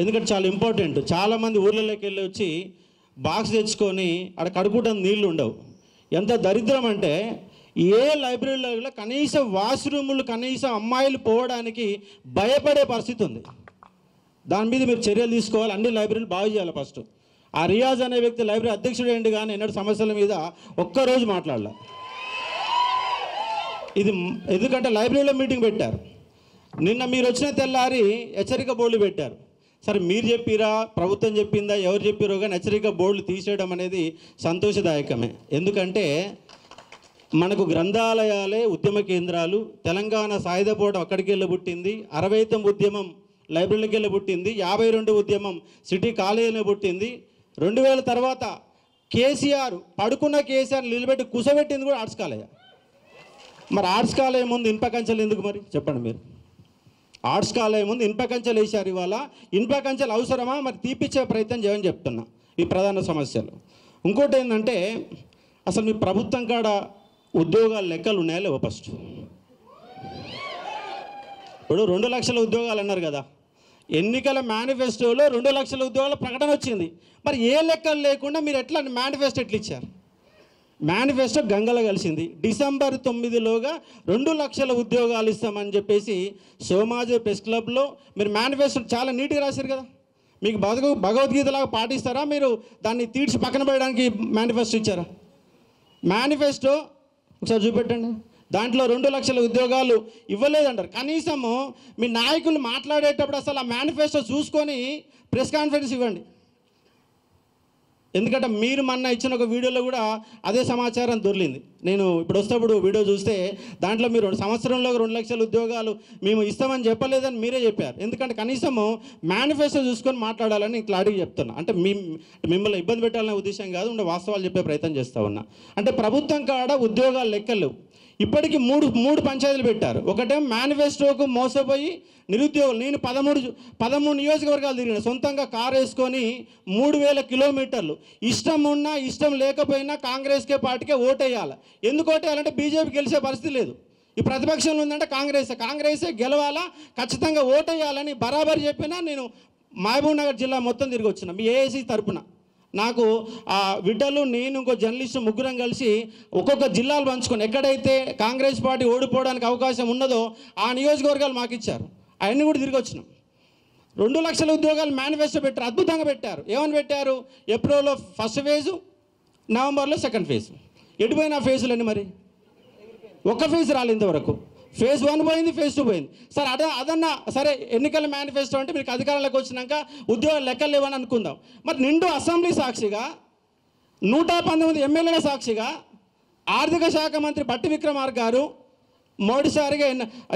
ఎందుకంటే చాలా ఇంపార్టెంట్. చాలామంది ఊర్లలోకి వెళ్ళి వచ్చి బాక్స్ తెచ్చుకొని అక్కడ కడుపుటం నీళ్లు ఉండవు. ఎంత దరిద్రం అంటే ఏ లైబ్రరీలో కనీసం వాష్రూములు, కనీసం అమ్మాయిలు పోవడానికి భయపడే పరిస్థితి ఉంది. దాని మీద మీరు చర్యలు తీసుకోవాలి. అన్ని లైబ్రరీలు బాగు చేయాలి. ఫస్ట్ ఆ రియాజ్ అనే వ్యక్తి లైబ్రరీ అధ్యక్షుడు ఏంటి కానీ ఎన్నడూ సమస్యల మీద ఒక్కరోజు మాట్లాడాల. ఇది ఎందుకంటే లైబ్రరీలో మీటింగ్ పెట్టారు. నిన్న మీరు వచ్చిన తెల్లారి హెచ్చరిక బోర్డులు పెట్టారు. సరే మీరు చెప్పిరా, ప్రభుత్వం చెప్పిందా, ఎవరు చెప్పారో కానీ హెచ్చరిక బోర్డులు తీసేయడం అనేది సంతోషదాయకమే. ఎందుకంటే మనకు గ్రంథాలయాలే ఉద్యమ కేంద్రాలు. తెలంగాణ సాయుధ పోరాటం అక్కడికి వెళ్ళి పుట్టింది. 69 ఉద్యమం లైబ్రరీకి వెళ్ళి పుట్టింది. 52 ఉద్యమం సిటీ కాలేజీలో పుట్టింది. 2000 తర్వాత కేసీఆర్ పడుకున్న కేసీఆర్ నిలబెట్టి కూసబెట్టింది కూడా ఆర్ట్స్ కాలేజ్. మరి ఆర్ట్స్ కాలేజ్ ముందు ఇనుప కంచెలు ఎందుకు మరి చెప్పండి మీరు? ఆర్ట్స్ కాలేజ్ ముందు ఇనుప కంచెలు వేశారు. ఇవాళ ఇనుప కంచెలు అవసరమా? మరి తీపిచ్చే ప్రయత్నం చేయని చెప్తున్నా. ఈ ప్రధాన సమస్యలు. ఇంకోటి ఏంటంటే అసలు మీ ప్రభుత్వం కాడ ఉద్యోగాల లెక్కలు ఉన్నాయా లేవో ఫస్ట్. ఇప్పుడు 2 లక్షల ఉద్యోగాలు అన్నారు కదా, ఎన్నికల మేనిఫెస్టోలో 2 లక్షల ఉద్యోగాల ప్రకటన వచ్చింది. మరి ఏ లెక్కలు లేకుండా మీరు ఎట్లా మేనిఫెస్టో ఎట్లా ఇచ్చారు? మేనిఫెస్టో గంగలో కలిసింది. డిసెంబర్ 9లోగా 2 లక్షల ఉద్యోగాలు ఇస్తామని చెప్పేసి సోమాజీ ప్రెస్ క్లబ్లో మీరు మేనిఫెస్టో చాలా నీట్గా రాశారు కదా. మీకు భగవద్గీతలాగా పాటిస్తారా? మీరు దాన్ని తీర్చి పక్కన పెట్టడానికి మేనిఫెస్టో ఇచ్చారా? మేనిఫెస్టో ఒకసారి చూపెట్టండి. దాంట్లో 2 లక్షల ఉద్యోగాలు ఇవ్వలేదంటారు. కనీసము మీ నాయకులు మాట్లాడేటప్పుడు అసలు ఆ మేనిఫెస్టో చూసుకొని ప్రెస్ కాన్ఫరెన్స్ ఇవ్వండి. ఎందుకంటే మీరు మొన్న ఇచ్చిన ఒక వీడియోలో కూడా అదే సమాచారం దొరికింది. నేను ఇప్పుడు వస్తేప్పుడు వీడియో చూస్తే దాంట్లో మీరు సంవత్సరంలో 2 లక్షల ఉద్యోగాలు మేము ఇస్తామని చెప్పలేదని మీరే చెప్పారు. ఎందుకంటే కనీసము మేనిఫెస్టో చూసుకొని మాట్లాడాలని క్లారిటీగా చెప్తున్నా. అంటే మిమ్మల్ని ఇబ్బంది పెట్టాలనే ఉద్దేశం కాదు, ఉండే వాస్తవాలు చెప్పే ప్రయత్నం చేస్తూ ఉన్నా. అంటే ప్రభుత్వం కాడ ఉద్యోగాల లెక్కలు ఇప్పటికీ మూడు పంచాయతీలు పెట్టారు. ఒకటేమో మేనిఫెస్టోకు మోసపోయి నిరుద్యోగులు. నేను 13 నియోజకవర్గాలు తిరిగిన, సొంతంగా కారు వేసుకొని 3000 కిలోమీటర్లు. ఇష్టం ఉన్నా ఇష్టం లేకపోయినా కాంగ్రెస్కే పార్టీకే ఓటేయాలి. ఎందుకు ఓటేయాలంటే బీజేపీ గెలిచే పరిస్థితి లేదు. ఈ ప్రతిపక్షంలో ఉందంటే కాంగ్రెసే గెలవాలా, ఖచ్చితంగా ఓటేయాలని బరాబర్ చెప్పినా. నేను మహబూబ్ నగర్ జిల్లా మొత్తం తిరిగి వచ్చిన మీ ఏఐసీ తరపున. నాకు ఆ విడ్డలు, నేను ఇంకో జర్నలిస్టు ముగ్గురం కలిసి ఒక్కొక్క జిల్లాలు పంచుకొని ఎక్కడైతే కాంగ్రెస్ పార్టీ ఓడిపోవడానికి అవకాశం ఉన్నదో ఆ నియోజకవర్గాలు మాకు ఇచ్చారు. అవన్నీ కూడా తిరిగి వచ్చినాం. 2 లక్షల ఉద్యోగాలు మేనిఫెస్టో పెట్టారు. అద్భుతంగా పెట్టారు. ఏమని పెట్టారు? ఏప్రిల్లో ఫస్ట్ ఫేజు, నవంబర్లో సెకండ్ ఫేజ్. ఎటుపోయిన ఫేజులన్నీ మరి ఒక్క ఫేజ్ రాలేదు ఇంతవరకు. ఫేజ్ 1 పోయింది, ఫేజ్ 2 పోయింది. సార్ అదన్నా సరే, ఎన్నికల మేనిఫెస్టో అంటే మీకు అధికారంలోకి వచ్చినాక ఉద్యోగాలు లెక్కలు లేవని అనుకుందాం. మరి నిండు అసెంబ్లీ సాక్షిగా 119 ఎమ్మెల్యేల సాక్షిగా ఆర్థిక శాఖ మంత్రి బట్టి విక్రమార్క గారు మొదటిసారిగా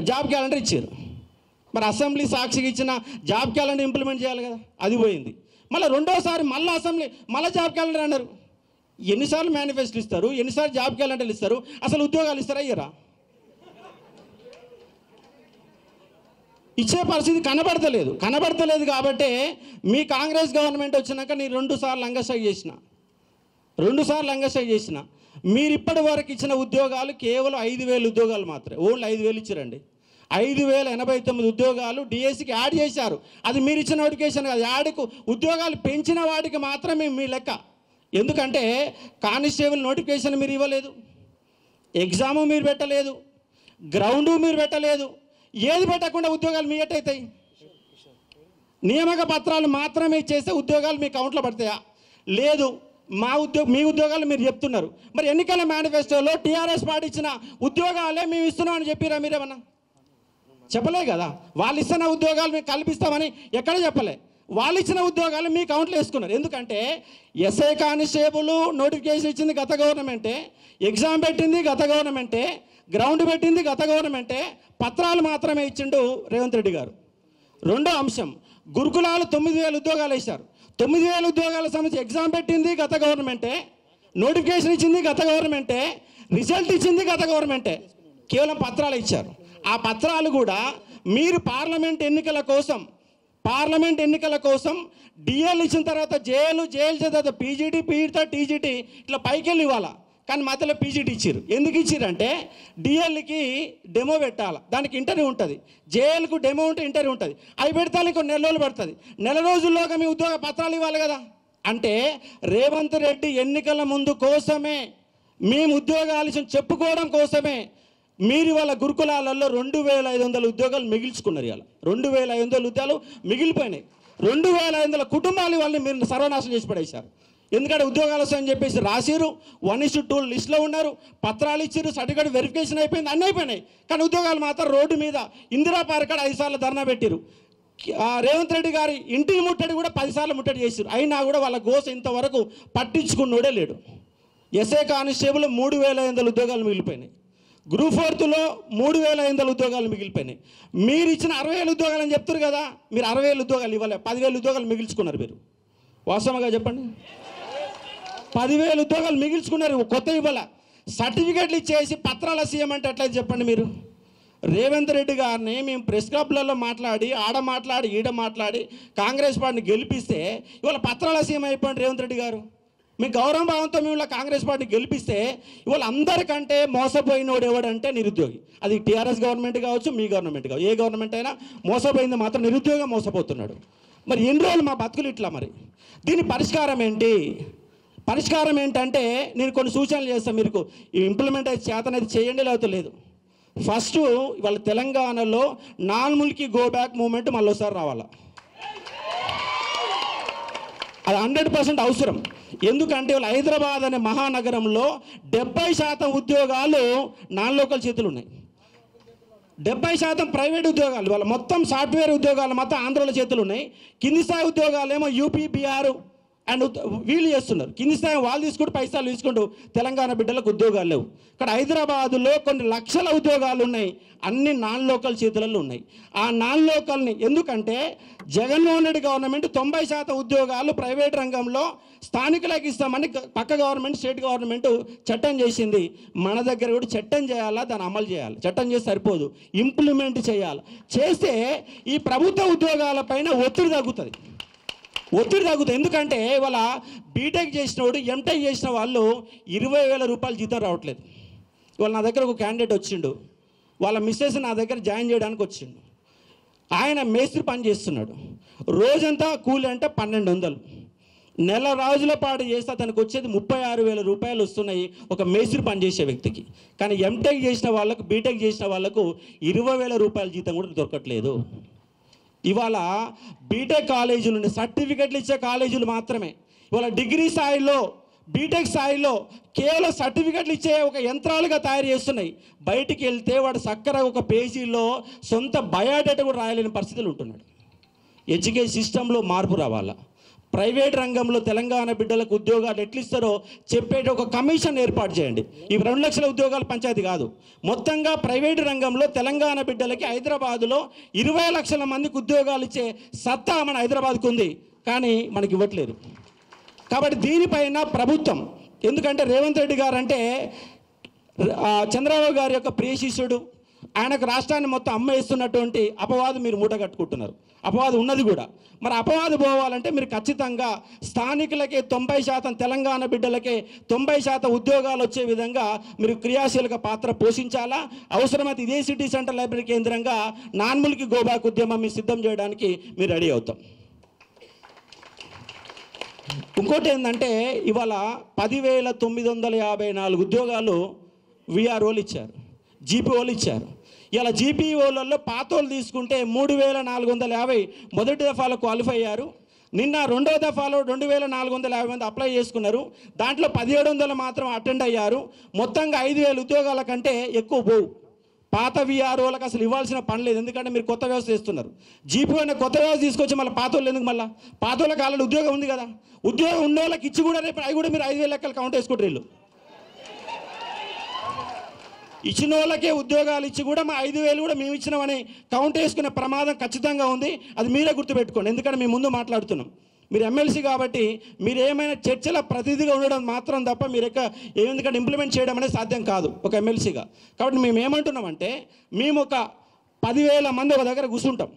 జాబ్ క్యాలెండర్ ఇచ్చారు. మరి అసెంబ్లీ సాక్షిగా ఇచ్చిన జాబ్ క్యాలెండర్ ఇంప్లిమెంట్ చేయాలి కదా, అది పోయింది. మళ్ళీ రెండోసారి మళ్ళీ అసెంబ్లీ జాబ్ క్యాలెండర్ అన్నారు. ఎన్నిసార్లు మేనిఫెస్టో ఇస్తారు, ఎన్నిసార్లు జాబ్ క్యాలెండర్లు ఇస్తారు? అసలు ఉద్యోగాలు ఇస్తారా ఇయ్యరా? ఇచ్చే పరిస్థితి కనబడతలేదు. కాబట్టి మీ కాంగ్రెస్ గవర్నమెంట్ వచ్చినాక నేను 2 సార్లు లంగస్ట్రైక్ చేసిన. మీరు ఇప్పటి వరకు ఇచ్చిన ఉద్యోగాలు కేవలం 5000 ఉద్యోగాలు మాత్రమే. ఓన్లీ 5000 ఇచ్చారండి. 5089 ఉద్యోగాలు డిఎస్సికి యాడ్ చేశారు. అది మీరు ఇచ్చిన నోటిఫికేషన్ కాదు. యాడ్కు ఉద్యోగాలు పెంచిన వాటికి మాత్రమే మీ లెక్క. ఎందుకంటే కానిస్టేబుల్ నోటిఫికేషన్ మీరు ఇవ్వలేదు, ఎగ్జాము మీరు పెట్టలేదు, గ్రౌండు మీరు పెట్టలేదు. ఏది పెట్టకుండా ఉద్యోగాలు మీ ఎట్టయితాయి? నియామక పత్రాలు మాత్రమే చేస్తే ఉద్యోగాలు మీ అకౌంట్లో పడతాయా? లేదు. మీ ఉద్యోగాలు మీరు చెప్తున్నారు. మరి ఎన్నికల మేనిఫెస్టోలో టీఆర్ఎస్ పార్టీ ఇచ్చిన ఉద్యోగాలే మేము ఇస్తున్నామని చెప్పిరా? మీరేమన్నా చెప్పలే కదా. వాళ్ళు ఇస్తున్న ఉద్యోగాలు మేము కల్పిస్తామని ఎక్కడ చెప్పలే. వాళ్ళు ఇచ్చిన ఉద్యోగాలు మీ అకౌంట్లో వేసుకున్నారు. ఎందుకంటే ఎస్ఐ కానిస్టేబుల్ నోటిఫికేషన్ ఇచ్చింది గత గవర్నమెంటే, ఎగ్జామ్ పెట్టింది గత గవర్నమెంటే, గ్రౌండ్ పెట్టింది గత గవర్నమెంటే, పత్రాలు మాత్రమే ఇచ్చిండు రేవంత్ రెడ్డి గారు. రెండో అంశం, గురుకులాలు 9000 ఉద్యోగాలు వేశారు. 9000 ఉద్యోగాల సంబంధించి ఎగ్జామ్ పెట్టింది గత గవర్నమెంటే, నోటిఫికేషన్ ఇచ్చింది గత గవర్నమెంటే, రిజల్ట్ ఇచ్చింది గత గవర్నమెంటే. కేవలం పత్రాలు ఇచ్చారు. ఆ పత్రాలు కూడా మీరు పార్లమెంట్ ఎన్నికల కోసం డిఎల్ ఇచ్చిన తర్వాత జేఎల్ తర్వాత పీజీటీ, టీజీటీ ఇట్లా పైకి వెళ్ళి ఇవ్వాలా. కానీ మధ్యలో పీజీటీ ఇచ్చారు. ఎందుకు ఇచ్చారంటే డిఎల్కి డెమో పెట్టాలి, దానికి ఇంటర్వ్యూ ఉంటుంది. జేఎల్కు డెమో ఉంటే ఇంటర్వ్యూ ఉంటుంది. అవి పెడతాను ఇంకో నెల రోజులు పడుతుంది. నెల రోజుల్లోగా మీ ఉద్యోగ పత్రాలు ఇవ్వాలి కదా. అంటే రేవంత్ రెడ్డి ఎన్నికల ముందు కోసమే, మేము ఉద్యోగాలు చెప్పుకోవడం కోసమే మీరు వాళ్ళ గురుకులాలలో 2500 ఉద్యోగాలు మిగిల్చుకున్నారు. ఇవాళ 2500 ఉద్యోగాలు మిగిలిపోయినాయి. 2500 కుటుంబాలు వాళ్ళని మీరు సర్వనాశనం చేసి పడేశారు. ఎందుకంటే ఉద్యోగాలు వస్తాయని చెప్పేసి రాసిరు, 1:2 లిస్టులో ఉన్నారు, పత్రాలు ఇచ్చారు, సర్టిఫికేట్ వెరిఫికేషన్ అయిపోయింది, అన్నీ అయిపోయినాయి. కానీ ఉద్యోగాలు మాత్రం రోడ్డు మీద ఇందిరా పార్క్ 5 సార్లు ధర్నా పెట్టారు. రేవంత్ రెడ్డి గారి ఇంటికి ముట్టడి కూడా 10 సార్లు ముట్టడి చేశారు. అయినా కూడా వాళ్ళ గోస ఇంతవరకు పట్టించుకున్నోడే లేడు. ఎస్ఐ కానిస్టేబుల్ 3500 ఉద్యోగాలు మిగిలిపోయినాయి. గ్రూప్ 4లో 3500 ఉద్యోగాలు మిగిలిపోయినాయి. మీరు ఇచ్చిన 60,000 ఉద్యోగాలు అని చెప్తారు కదా, మీరు 60,000 ఉద్యోగాలు ఇవ్వలే, 10,000 ఉద్యోగాలు మిగిల్చుకున్నారు. మీరు వాస్తవంగా చెప్పండి, 10,000 ఉద్యోగాలు మిగిల్చుకున్నారు, కొత్త ఇవ్వాల. సర్టిఫికేట్లు ఇచ్చేసి పత్రాల సీఎం అంటే ఎట్లా చెప్పండి మీరు? రేవంత్ రెడ్డి గారిని మేము ప్రెస్ క్లబ్లలో మాట్లాడి ఆడ మాట్లాడి ఈడ మాట్లాడి కాంగ్రెస్ పార్టీని గెలిపిస్తే ఇవాళ పత్రాల సీఎం అయిపోయింది రేవంత్ రెడ్డి గారు. మీ గౌరవ భావంతో మేము కాంగ్రెస్ పార్టీని గెలిపిస్తే ఇవాళ అందరికంటే మోసపోయినోడు ఎవడంటే నిరుద్యోగి. అది టీఆర్ఎస్ గవర్నమెంట్ కావచ్చు, మీ గవర్నమెంట్ కావచ్చు, ఏ గవర్నమెంట్ అయినా మోసపోయింది మాత్రం నిరుద్యోగం మోసపోతున్నాడు. మరి ఎన్ని రోజులు మా బతుకులు ఇట్లా? మరి దీని పరిష్కారం ఏంటి? పరిష్కారం ఏంటంటే నేను కొన్ని సూచనలు చేస్తాను, మీరు ఇంప్లిమెంట్ అయితే చేతనైతే చేయండి, లేకపోతే లేదు. ఫస్ట్ ఇవాళ తెలంగాణలో నాన్ ముల్కీ గో బ్యాక్ మూమెంట్ మళ్ళీ ఒకసారి రావాలా. అది 100% అవసరం. ఎందుకంటే వాళ్ళు హైదరాబాద్ అనే మహానగరంలో 70% ఉద్యోగాలు నాన్ లోకల్ చేతులు ఉన్నాయి, 70% ప్రైవేట్ ఉద్యోగాలు. వాళ్ళ మొత్తం సాఫ్ట్వేర్ ఉద్యోగాలు మొత్తం ఆంధ్రలో చేతులు ఉన్నాయి. కింది స్థాయి ఉద్యోగాలు ఏమో యూపీ, బీహార్ అండ్ వీళ్ళు చేస్తున్నారు. కింది స్థాయి వాళ్ళు తీసుకుంటూ పైసలు తీసుకుంటూ తెలంగాణ బిడ్డలకు ఉద్యోగాలు లేవు. ఇక్కడ హైదరాబాదులో కొన్ని లక్షల ఉద్యోగాలు ఉన్నాయి, అన్ని నాన్ లోకల్ చేతులలో ఉన్నాయి. ఆ నాన్ లోకల్ని ఎందుకంటే జగన్మోహన్ రెడ్డి గవర్నమెంట్ 90% ఉద్యోగాలు ప్రైవేట్ రంగంలో స్థానికులకు ఇస్తామని పక్క గవర్నమెంట్, స్టేట్ గవర్నమెంట్ చట్టం చేసింది. మన దగ్గర కూడా చట్టం చేయాలా, దాన్ని అమలు చేయాలి. చట్టం చేస్తే సరిపోదు, ఇంప్లిమెంట్ చేయాలి. చేస్తే ఈ ప్రభుత్వ ఉద్యోగాలపైన ఒత్తిడి తగ్గుతుంది. ఎందుకంటే ఇవాళ బీటెక్ చేసినోడు, ఎంటెక్ చేసిన వాళ్ళు 20,000 రూపాయలు జీతం రావట్లేదు. ఇవాళ నా దగ్గర ఒక క్యాండిడేట్ వచ్చిండు, వాళ్ళ మిస్సెస్ నా దగ్గర జాయిన్ చేయడానికి వచ్చిండు. ఆయన మేస్త్రి పని చేస్తున్నాడు, రోజంతా కూలి అంటే 1,200. నెల రోజుల పాటు చేస్తే అతనికి వచ్చేది 36,000 రూపాయలు వస్తున్నాయి ఒక మేస్త్రి పని చేసే వ్యక్తికి. కానీ ఎంటెక్ చేసిన వాళ్ళకు, బీటెక్ చేసిన వాళ్ళకు 20,000 రూపాయల జీతం కూడా దొరకట్లేదు. ఇవాళ బీటెక్ కాలేజీలు ఉండే సర్టిఫికెట్లు ఇచ్చే కాలేజీలు మాత్రమే. ఇవాళ డిగ్రీ స్థాయిలో, బీటెక్ స్థాయిలో కేవలం సర్టిఫికెట్లు ఇచ్చే ఒక యంత్రాలుగా తయారు చేస్తున్నాయి. బయటికి వెళ్తే వాడు చక్కగా ఒక పేజీలో సొంత బయోడేటా కూడా రాయలేని పరిస్థితులు ఉంటున్నాడు. ఎడ్యుకేషన్ సిస్టంలో మార్పు రావాలా. ప్రైవేట్ రంగంలో తెలంగాణ బిడ్డలకు ఉద్యోగాలు ఎట్లిస్తారో చెప్పేట ఒక కమిషన్ ఏర్పాటు చేయండి. ఈ 2 లక్షల ఉద్యోగాలు పంచాయతీ కాదు, మొత్తంగా ప్రైవేటు రంగంలో తెలంగాణ బిడ్డలకి హైదరాబాదులో 20 లక్షల మందికి ఉద్యోగాలు ఇచ్చే సత్తా మన హైదరాబాద్కు ఉంది, కానీ మనకి ఇవ్వట్లేదు. కాబట్టి దీనిపైన ప్రభుత్వం, ఎందుకంటే రేవంత్ రెడ్డి గారు అంటే చంద్రబాబు గారి యొక్క ప్రియ శిష్యుడు, ఆయనకు రాష్ట్రాన్ని మొత్తం అమ్మేస్తున్నటువంటి అపవాదు మీరు మూట కట్టుకుంటున్నారు. అపవాదు ఉన్నది కూడా. మరి అపవాదు పోవాలంటే మీరు ఖచ్చితంగా స్థానికులకే 90%, తెలంగాణ బిడ్డలకే 90% ఉద్యోగాలు వచ్చే విధంగా మీరు క్రియాశీలక పాత్ర పోషించాలా. అవసరమైతే ఇదే సిటీ సెంటర్ లైబ్రరీ కేంద్రంగా నాన్ ముల్కీ గో బ్యాక్ ఉద్యమం మీరు సిద్ధం చేయడానికి మీరు రెడీ అవుతాం. ఇంకోటి ఏంటంటే ఇవాళ 10,954 ఉద్యోగాలు విఆర్ఓలు ఇచ్చారు, జీపీఓలు ఇచ్చారు. ఇలా జీపీఓలలో పాతోళ్ళు తీసుకుంటే 3,450 మొదటి దఫాలో క్వాలిఫై అయ్యారు. నిన్న రెండవ దఫాలో 2,450 మంది అప్లై చేసుకున్నారు. దాంట్లో 1,700 మాత్రం అటెండ్ అయ్యారు. మొత్తంగా 5,000 ఉద్యోగాల కంటే ఎక్కువ పోవు. పాత విఆర్ఓలకు అసలు ఇవ్వాల్సిన పని లేదు, ఎందుకంటే మీరు కొత్త వ్యవస్థ చేస్తున్నారు. జీపీఓ అనే కొత్త వ్యవస్థ తీసుకొచ్చి మళ్ళీ పాతోళ్ళు ఎందుకు? మళ్ళీ పాతోళ్ళకి ఆల్రెడీ ఉద్యోగం ఉంది కదా. ఉద్యోగం ఉన్న వాళ్ళకి ఇచ్చి కూడా రేపు అవి కూడా మీరు 5,000 లెక్కలు కౌంట్ వేసుకుంటారు. వీళ్ళు ఇచ్చిన వాళ్ళకే ఉద్యోగాలు ఇచ్చి కూడా మా 5,000 కూడా మేము ఇచ్చినామని కౌంట్ వేసుకునే ప్రమాదం ఖచ్చితంగా ఉంది. అది మీరే గుర్తుపెట్టుకోండి, ఎందుకంటే మేము ముందు మాట్లాడుతున్నాం. మీరు ఎమ్మెల్సీ కాబట్టి మీరు ఏమైనా చర్చల ప్రతినిధిగా ఉండడం మాత్రం తప్ప మీరు ఎందుకంటే ఇంప్లిమెంట్ చేయడం అనేది సాధ్యం కాదు ఒక ఎమ్మెల్సీగా. కాబట్టి మేము ఏమంటున్నామంటే మేము ఒక 10,000 మంది ఒక దగ్గర కూర్చుంటాం.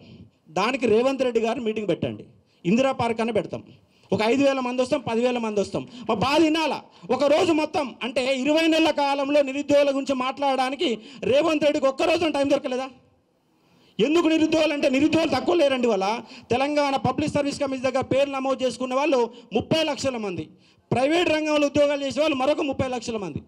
దానికి రేవంత్ రెడ్డి గారు మీటింగ్ పెట్టండి, ఇందిరా పార్క్ అని పెడతాం. ఒక 5,000 మంది వస్తాం, 10,000 మంది వస్తాం. మా బాధ వినాలా? ఒక రోజు మొత్తం అంటే 20 నెలల కాలంలో నిరుద్యోగుల గురించి మాట్లాడడానికి రేవంత్ రెడ్డికి ఒక్కరోజు టైం దొరకలేదా? ఎందుకు నిరుద్యోగులు అంటే నిరుద్యోగులు తక్కువ లేరండి. వాళ్ళ తెలంగాణ పబ్లిక్ సర్వీస్ కమిషన్ దగ్గర పేర్లు నమోదు చేసుకున్న వాళ్ళు 30 లక్షల మంది, ప్రైవేట్ రంగంలో ఉద్యోగాలు చేసే వాళ్ళు మరొక 30 లక్షల మంది,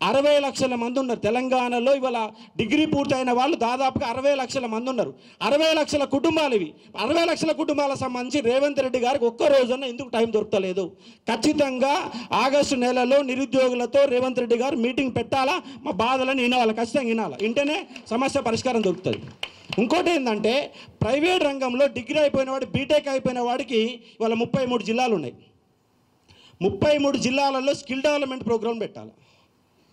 60 లక్షల మంది ఉన్నారు తెలంగాణలో. ఇవాళ డిగ్రీ పూర్తయిన వాళ్ళు దాదాపుగా 60 లక్షల మంది ఉన్నారు. 60 లక్షల కుటుంబాలు ఇవి. 60 లక్షల కుటుంబాలకు సంబంధించి రేవంత్ రెడ్డి గారికి ఒక్క రోజున ఎందుకు టైం దొరకలేదు? ఖచ్చితంగా ఆగస్టు నెలలో నిరుద్యోగులతో రేవంత్ రెడ్డి గారు మీటింగ్ పెట్టాలా? మా బాధలను వినాలి, ఖచ్చితంగా వినాలి. వింటేనే సమస్య పరిష్కారం దొరుకుతుంది. ఇంకోటి ఏంటంటే ప్రైవేట్ రంగంలో డిగ్రీ అయిపోయిన వాడు, బీటెక్ అయిపోయిన వాడికి ఇవాళ 33 జిల్లాలు ఉన్నాయి. 33 జిల్లాలలో స్కిల్ డెవలప్మెంట్ ప్రోగ్రాం పెట్టాలి.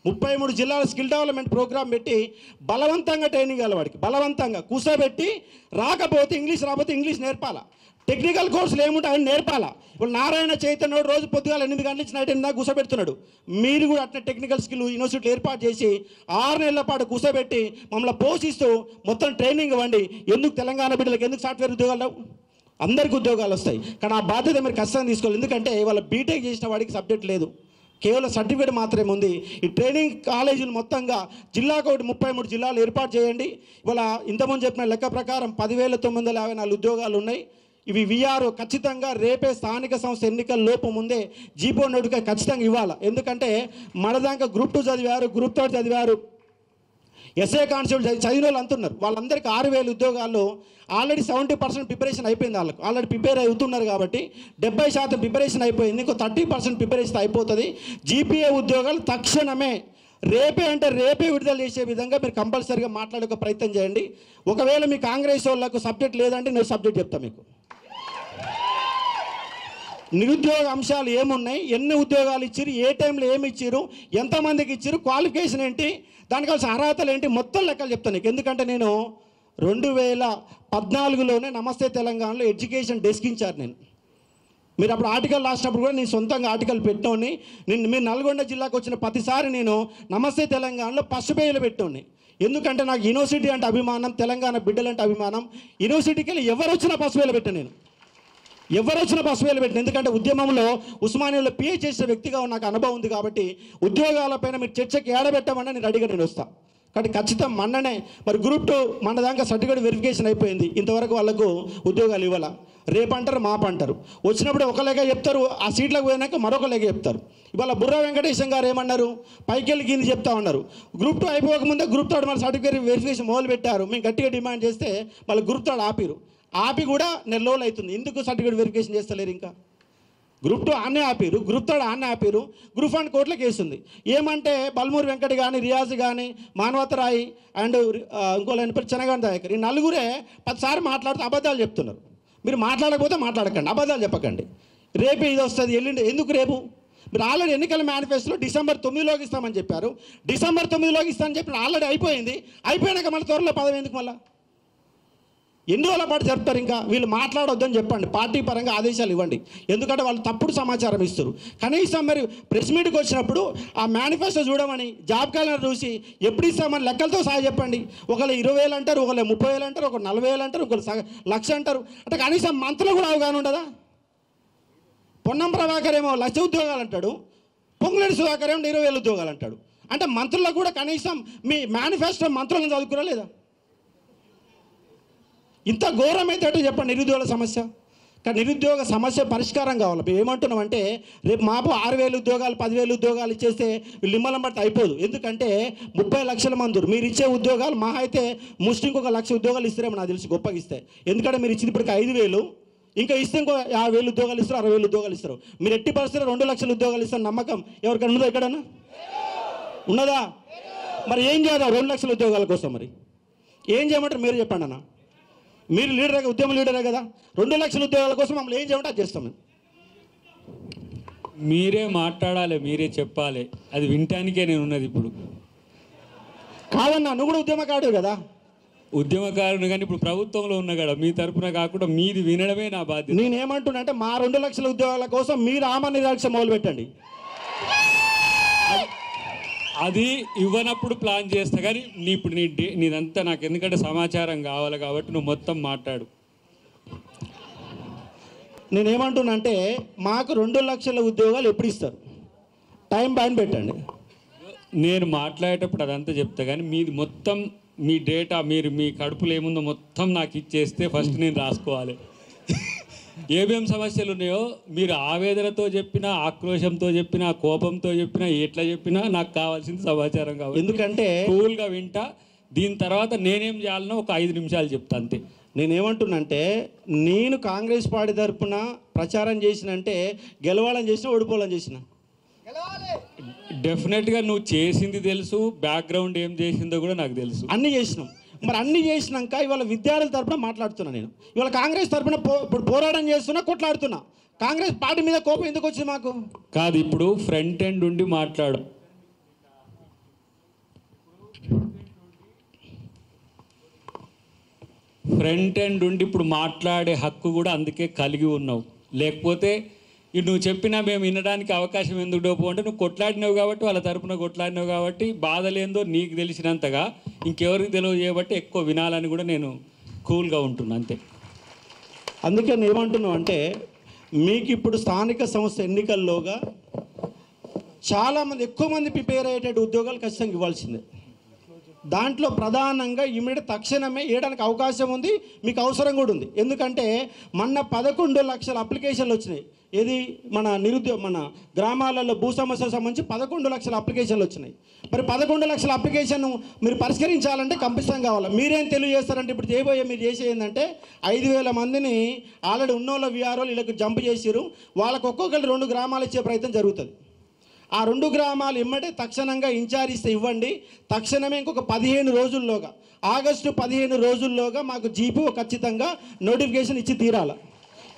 33 జిల్లాల స్కిల్ డెవలప్మెంట్ ప్రోగ్రాం పెట్టి బలవంతంగా ట్రైనింగ్ ఇవ్వాలి. వాడికి బలవంతంగా కూర్చోబెట్టి రాకపోతే ఇంగ్లీష్ నేర్పాలా. టెక్నికల్ కోర్సులు ఏముంటాయని నేర్పాలా. ఇప్పుడు నారాయణ చైతన్య రోజు పొద్దుగాల 8 గంటల నుంచి నైట్ 8 దాకా కూర్చోబెడుతున్నాడు. మీరు కూడా అట్లా టెక్నికల్ స్కిల్ యూనివర్సిటీలు ఏర్పాటు చేసి 6 నెలల పాటు కూర్చోబెట్టి మమ్మల్ని పోషిస్తూ మొత్తం ట్రైనింగ్ ఇవ్వండి. ఎందుకు తెలంగాణ బిడ్డలకు ఎందుకు సాఫ్ట్వేర్ ఉద్యోగాలు? అందరికీ ఉద్యోగాలు వస్తాయి. కానీ ఆ బాధ్యత మీరు ఖచ్చితంగా తీసుకోవాలి. ఎందుకంటే ఇవాళ బీటెక్ చేసిన వాడికి సబ్జెక్ట్ లేదు, కేవలం సర్టిఫికేట్ మాత్రమే ఉంది. ఈ ట్రైనింగ్ కాలేజీలు మొత్తంగా జిల్లాకు ఒకటి 33 జిల్లాలు ఏర్పాటు చేయండి. ఇవాళ ఇంతకుముందు చెప్పిన లెక్క ప్రకారం 10,954 ఉద్యోగాలు ఉన్నాయి. ఇవి విఆర్ఓ ఖచ్చితంగా రేపే స్థానిక సంస్థ ఎన్నికల లోపు ముందే జీపో నోటిగా ఖచ్చితంగా ఇవ్వాలి. ఎందుకంటే మనదాకా గ్రూప్ 2 చదివారు, గ్రూప్ 3 చదివారు, ఎస్ఏ కానిస్టేబుల్ చదివిన వాళ్ళు అంటున్నారు. వాళ్ళందరికీ 6,000 ఉద్యోగాల్లో ఆల్రెడీ 70% ప్రిపరేషన్ అయిపోయింది. వాళ్ళకు ఆల్రెడీ ప్రిపేర్ అవుతున్నారు కాబట్టి 70% ప్రిపరేషన్ అయిపోయింది. ఇంకో 30% ప్రిపరేషన్ అయిపోతుంది. జీపీఏ ఉద్యోగాలు తక్షణమే రేపే విడుదల చేసే విధంగా మీరు కంపల్సరీగా మాట్లాడే ప్రయత్నం చేయండి. ఒకవేళ మీ కాంగ్రెస్ వాళ్ళకు సబ్జెక్ట్ లేదంటే నేను సబ్జెక్ట్ చెప్తాను మీకు. నిరుద్యోగ అంశాలు ఏమున్నాయి, ఎన్ని ఉద్యోగాలు ఇచ్చారు, ఏ టైంలో ఏమి ఇచ్చారు, ఎంతమందికి ఇచ్చారు, క్వాలిఫికేషన్ ఏంటి, దానికి కావాల్సిన అర్హతలు ఏంటి, మొత్తం లెక్కలు చెప్తాను నీకు. ఎందుకంటే నేను 2014లోనే నమస్తే తెలంగాణలో ఎడ్యుకేషన్ డెస్క్ ఇచ్చారు నేను. మీరు అప్పుడు ఆర్టికల్ రాసినప్పుడు కూడా నేను సొంతంగా ఆర్టికల్ పెట్టోని. మీరు నల్గొండ జిల్లాకు వచ్చిన ప్రతిసారి నేను నమస్తే తెలంగాణలో ఫస్ట్ పేజీలో పెట్టోని. ఎందుకంటే నాకు యూనివర్సిటీ అంటే అభిమానం, తెలంగాణ బిడ్డలంటే అభిమానం. యూనివర్సిటీకి వెళ్ళి ఎవరు వచ్చినా ఫస్ట్ పేజీలో పెట్టాను నేను, ఎవరు వచ్చినా ఫస్ట్ పేజీలో పెట్టాను. ఎందుకంటే ఉద్యమంలో ఉస్మానియాలో పిహెచ్ చేసిన వ్యక్తిగా నాకు అనుభవం ఉంది కాబట్టి ఉద్యోగాలపైన మీరు చర్చకి ఏడబెట్టమని నేను రెడీగా నేను వస్తాను. కాబట్టి ఖచ్చితం మొన్ననే మరి గ్రూప్ 2 మన దాకా సర్టిఫికేట్ వెరిఫికేషన్ అయిపోయింది. ఇంతవరకు వాళ్ళకు ఉద్యోగాలు ఇవ్వాల. రేపంటారు మాపంటారు. వచ్చినప్పుడు ఒక లెక్క చెప్తారు, ఆ సీట్లకు పోయినాక మరొక లెక్క చెప్తారు. ఇవాళ బుర్రా వెంకటేశం గారు ఏమన్నారు, పైకెళ్ళి కింది చెప్తా ఉన్నారు. గ్రూప్ 2 అయిపోకముందే గ్రూప్ 3 మన సర్టిఫికేట్ వెరిఫికేషన్ మొదలు పెట్టారు. మేము గట్టిగా డిమాండ్ చేస్తే మళ్ళీ గ్రూప్ 3 ఆపి కూడా నెల రోజులు అవుతుంది. ఎందుకు సర్టిఫికేట్ వెరిఫికేషన్ చేస్తలేరు? ఇంకా గ్రూప్ 2 ఆన్నే ఆపారు, గ్రూప్ 3 ఆన్నే ఆపారు. గ్రూప్ 1 కోర్టులో కేసు ఉంది. ఏమంటే బల్మూరి వెంకట్ కానీ, రియాజ్ కానీ, మానవతరాయి అండ్ ఇంకోళ్ళ పేరు చెనగాని దయాకర్, ఈ నలుగురే 10 సార్లు మాట్లాడుతూ అబద్ధాలు చెప్తున్నారు. మీరు మాట్లాడకపోతే మాట్లాడకండి, అబద్ధాలు చెప్పకండి. రేపు ఇది వస్తుంది, ఎల్లుండి ఎందుకు రేపు? మీరు ఆల్రెడీ ఎన్నికల మేనిఫెస్టోలో డిసెంబర్ 9లోకి ఇస్తామని చెప్పారు. డిసెంబర్ 9లోకి ఇస్తామని చెప్పి ఆల్రెడీ అయిపోయింది. అయిపోయినాక మళ్ళీ త్వరలో పదవి ఎందుకు? మళ్ళీ ఎన్ని రోజుల పాటు జరుపుతారు? ఇంకా వీళ్ళు మాట్లాడొద్దని చెప్పండి, పార్టీ పరంగా ఆదేశాలు ఇవ్వండి. ఎందుకంటే వాళ్ళు తప్పుడు సమాచారం ఇస్తారు. కనీసం మరి ప్రెస్ మీట్కి వచ్చినప్పుడు ఆ మేనిఫెస్టో చూడమని, జాబ్ క్యాలెండర్ చూసి ఎప్పుడు ఇస్తామని లెక్కలతో సహా చెప్పండి. ఒకళ్ళు 20,000 అంటారు, ఒకళ్ళు 30,000 అంటారు, ఒకళ్ళు 40,000 అంటారు, ఒకళ్ళు 1,00,000 అంటారు. అంటే కనీసం మంత్రులు కూడా అవగాహన ఉండదా? పొన్నం ప్రభాకర్ ఏమో 1,00,000 ఉద్యోగాలు అంటాడు, పొంగులేటి సుధాకర్ ఏమో 20,000 ఉద్యోగాలు అంటాడు. అంటే మంత్రులకు కూడా కనీసం మీ మేనిఫెస్టో మంత్రులను చదువుకురా లేదా? ఇంత ఘోరమైతే అంటే చెప్పండి నిరుద్యోగ సమస్య. కానీ నిరుద్యోగ సమస్య పరిష్కారం కావాలి. మేము ఏమంటున్నామంటే రేపు మాపు 6,000 ఉద్యోగాలు 10,000 ఉద్యోగాలు ఇచ్చేస్తే వీళ్ళు నిమ్మలం బట్టి అయిపోదు. ఎందుకంటే 30 లక్షల మంది మీరు ఇచ్చే ఉద్యోగాలు మహా అయితే ముస్లింకి 1,00,000 ఉద్యోగాలు ఇస్తారేమో నాకు తెలిసి, గొప్పగా ఇస్తే. ఎందుకంటే మీరు ఇచ్చింది ఇప్పటికి 5,000, ఇంకా ఇస్తే ఇంకో 50,000 ఉద్యోగాలు ఇస్తారు, 60,000 ఉద్యోగాలు ఇస్తారు. మీరు ఎట్టి పరిస్థితుల్లో 2 లక్షల ఉద్యోగాలు ఇస్తారు నమ్మకం ఎవరికైనా ఉన్నదా? ఎక్కడన్నా ఉన్నదా? మరి ఏం చేయాలి 2 లక్షల ఉద్యోగాల కోసం? మరి ఏం చేయమంటారు మీరు చెప్పండి అన్న. మీరు లీడరే, ఉద్యమ లీడరే కదా. 2 లక్షల ఉద్యోగాల కోసం మమ్మల్ని ఏం చేయమంటే అది చేస్తాం. మీరే మాట్లాడాలి, మీరే చెప్పాలి. అది వినటానికే నేను ఉన్నది ఇప్పుడు. కాదన్నా, నువ్వు కూడా ఉద్యమకారుడు కదా. ఉద్యమకారుడు కానీ ఇప్పుడు ప్రభుత్వంలో ఉన్న కదా, మీ తరఫున కాకుండా మీది వినడమే నా బాధ్యత. నేనేమంటున్నా అంటే మా 2 లక్షల ఉద్యోగాల కోసం మీరు ఆమరణ నిరాక్ష మొదలు పెట్టండి. అది ఇవ్వనప్పుడు ప్లాన్ చేస్తా. కానీ ఇప్పుడు నీదంతా నాకు ఎందుకంటే సమాచారం కావాలి కాబట్టి నువ్వు మొత్తం మాట్లాడు. నేనేమంటున్నా అంటే మాకు 2 లక్షల ఉద్యోగాలు ఎప్పుడు ఇస్తారు? టైం బ్యాండ్ పెట్టండి. నేను మాట్లాడేటప్పుడు అదంతా చెప్తా, కానీ మీది మొత్తం మీ డేటా మీరు మీ కడుపులో ఏముందో మొత్తం నాకు ఇచ్చేస్తే ఫస్ట్ నేను రాసుకోవాలి. ఏమేమి సమస్యలు ఉన్నాయో మీరు ఆవేదనతో చెప్పినా, ఆక్రోశంతో చెప్పినా, కోపంతో చెప్పినా, ఎట్లా చెప్పినా నాకు కావాల్సింది సమాచారం కావాలి. ఎందుకంటే కూల్గా వింటా. దీని తర్వాత నేనేం చేయాలనో ఒక 5 నిమిషాలు చెప్తా అంతే. నేనేమంటున్నంటే నేను కాంగ్రెస్ పార్టీ తరఫున ప్రచారం చేసినంటే గెలవాలని చేసిన, ఓడిపోవాలని చేసిన. డెఫినెట్గా నువ్వు చేసింది తెలుసు, బ్యాక్గ్రౌండ్ ఏం చేసిందో కూడా నాకు తెలుసు. అన్నీ చేసినాం. మరి అన్నీ చేసినాక ఇవాళ విద్యార్థుల తరఫున మాట్లాడుతున్నా. నేను ఇవాళ కాంగ్రెస్ తరఫున ఇప్పుడు పోరాటం చేస్తున్నా, కొట్లాడుతున్నా. కాంగ్రెస్ పార్టీ మీద కోపం ఎందుకు వచ్చింది మాకు? కాదు, ఇప్పుడు ఫ్రంట్ ఎండ్ ఉండి మాట్లాడు. ఫ్రంట్ ఎండ్ ఉండి ఇప్పుడు మాట్లాడే హక్కు కూడా అందుకే కలిగి ఉన్నావు. లేకపోతే నువ్వు చెప్పినా మేము వినడానికి అవకాశం ఎందుకు డోపు అంటే నువ్వు కొట్లాడినావు కాబట్టి, వాళ్ళ తరపున కొట్లాడినావు కాబట్టి బాధలేందో నీకు తెలిసినంతగా ఇంకెవరికి తెలియజేయబట్టి ఎక్కువ వినాలని కూడా నేను కూల్గా ఉంటున్నా అంతే. అందుకే నేను ఏమంటున్నావు అంటే మీకు ఇప్పుడు స్థానిక సంస్థ ఎన్నికల్లోగా చాలామంది ఎక్కువ మంది ప్రిపేర్ అయ్యేటట్టు ఉద్యోగాలు ఖచ్చితంగా ఇవ్వాల్సిందే. దాంట్లో ప్రధానంగా ఇమీడియట్ తక్షణమే ఇవ్వడానికి అవకాశం ఉంది, మీకు అవసరం కూడా ఉంది. ఎందుకంటే మొన్న 11 లక్షల అప్లికేషన్లు వచ్చినాయి. ఏది మన మన గ్రామాలలో భూ సమస్యలకు సంబంధించి 11 లక్షల అప్లికేషన్లు వచ్చినాయి. మరి 11 లక్షల అప్లికేషన్ మీరు పరిష్కరించాలంటే కంపల్సరీ కావాలి. మీరేం తెలియజేస్తారంటే ఇప్పుడు మీరు చేసే ఏంటంటే 5,000 మందిని ఆల్రెడీ ఉన్నోళ్ళ విఆర్ఓలు వీళ్ళకి జంప్ చేసిరు. వాళ్ళకు ఒక్కొక్కరు 2 గ్రామాలు ఇచ్చే ప్రయత్నం జరుగుతుంది. ఆ 2 గ్రామాలు ఇమ్మటే తక్షణంగా ఇన్ఛార్జ్ ఇస్తే ఇవ్వండి. తక్షణమే ఇంకొక 15 రోజుల్లోగా, ఆగస్టు 15 రోజుల్లోగా మాకు జీపీ ఖచ్చితంగా నోటిఫికేషన్ ఇచ్చి తీరాల.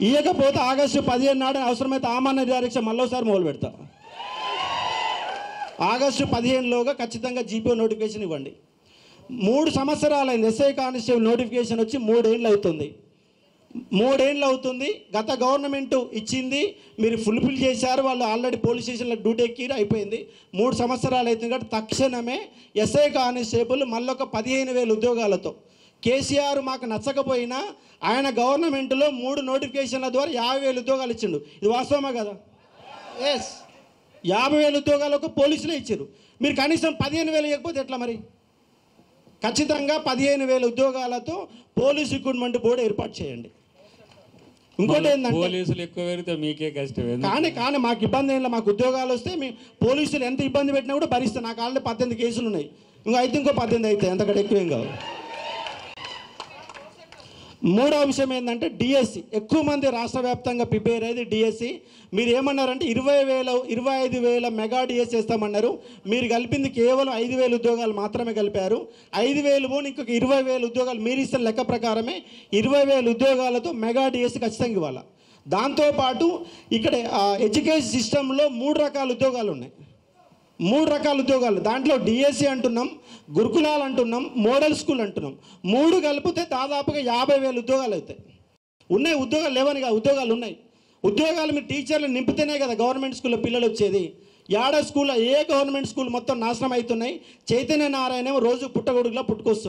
ఇవ్వకపోతే ఆగస్టు 15 నాడు అవసరమైతే ఆమాన్య డైరెక్షన్ మళ్ళీసారి మొదలు పెడతా. ఆగస్టు 15లోగా ఖచ్చితంగా జీపీ నోటిఫికేషన్ ఇవ్వండి. 3 సంవత్సరాలైంది ఎస్ఐ కానిస్టేబుల్ నోటిఫికేషన్ వచ్చి 3 ఏళ్ళు అవుతుంది. 3 ఏళ్ళు అవుతుంది. గత గవర్నమెంట్ ఇచ్చింది, మీరు ఫుల్ఫిల్ చేశారు. వాళ్ళు ఆల్రెడీ పోలీస్ స్టేషన్లో డ్యూటీ ఎక్కి అయిపోయింది. 3 సంవత్సరాలు అవుతుంది కాబట్టి తక్షణమే ఎస్ఐ కానిస్టేబుల్ మళ్ళొక 15,000 ఉద్యోగాలతో. కేసీఆర్ మాకు నచ్చకపోయినా ఆయన గవర్నమెంట్లో 3 నోటిఫికేషన్ల ద్వారా 50,000 ఉద్యోగాలు ఇచ్చిండు. ఇది వాస్తవమా కదా? ఎస్, 50,000 ఉద్యోగాలకు పోలీసులే ఇచ్చారు. మీరు కనీసం 15,000 ఇవ్వకపోతే ఎట్లా మరి? ఖచ్చితంగా 15,000 ఉద్యోగాలతో పోలీస్ రిక్రూట్మెంట్ బోర్డు ఏర్పాటు చేయండి. ఇంకోటి ఏంటంటే పోలీసులు ఎక్కువ పెడితే మీకే కష్టం. కానీ మాకు ఇబ్బంది ఏం లేదు. మాకు ఉద్యోగాలు వస్తే మీ పోలీసులు ఎంత ఇబ్బంది పెట్టినా కూడా భరిస్తాను. నాకు ఆల్రెడీ 18 కేసులు ఉన్నాయి. ఇంకో 18 అవుతాయి, అంతకంటే ఎక్కువ ఏం కాదు. మూడవ విషయం ఏంటంటే డిఎస్సి. ఎక్కువ మంది రాష్ట్ర వ్యాప్తంగా ప్రిపేర్ అయ్యేది డిఎస్సి. మీరు ఏమన్నారంటే 25,000 మెగా డిఎస్సి వేస్తామన్నారు. మీరు కలిపింది కేవలం 5,000 ఉద్యోగాలు మాత్రమే కలిపారు. 5,000 పోని ఇంకొక 20,000 ఉద్యోగాలు మీరు ఇస్తున్న లెక్క ప్రకారమే 20,000 ఉద్యోగాలతో మెగా డిఎస్సి ఖచ్చితంగా ఇవ్వాలి. దాంతోపాటు ఇక్కడ ఎడ్యుకేషన్ సిస్టంలో 3 రకాల ఉద్యోగాలు ఉన్నాయి. 3 రకాల ఉద్యోగాలు. దాంట్లో డిఎస్సి అంటున్నాం, గురుకులాలు అంటున్నాం, మోడల్ స్కూల్ అంటున్నాం. 3 కలిపితే దాదాపుగా 50,000 ఉద్యోగాలు అవుతాయి. ఉన్నాయి ఉద్యోగాలు లేవని కాదు, ఉద్యోగాలు ఉన్నాయి. ఉద్యోగాలు మీరు టీచర్లు నింపితేనే కదా గవర్నమెంట్ స్కూల్లో పిల్లలు వచ్చేది. స్కూల్లో గవర్నమెంట్ స్కూల్ మొత్తం నాశనం అవుతున్నాయి. చైతన్య నారాయణ రోజు పుట్టగొడుగులా పుట్టుకొస్తుంది.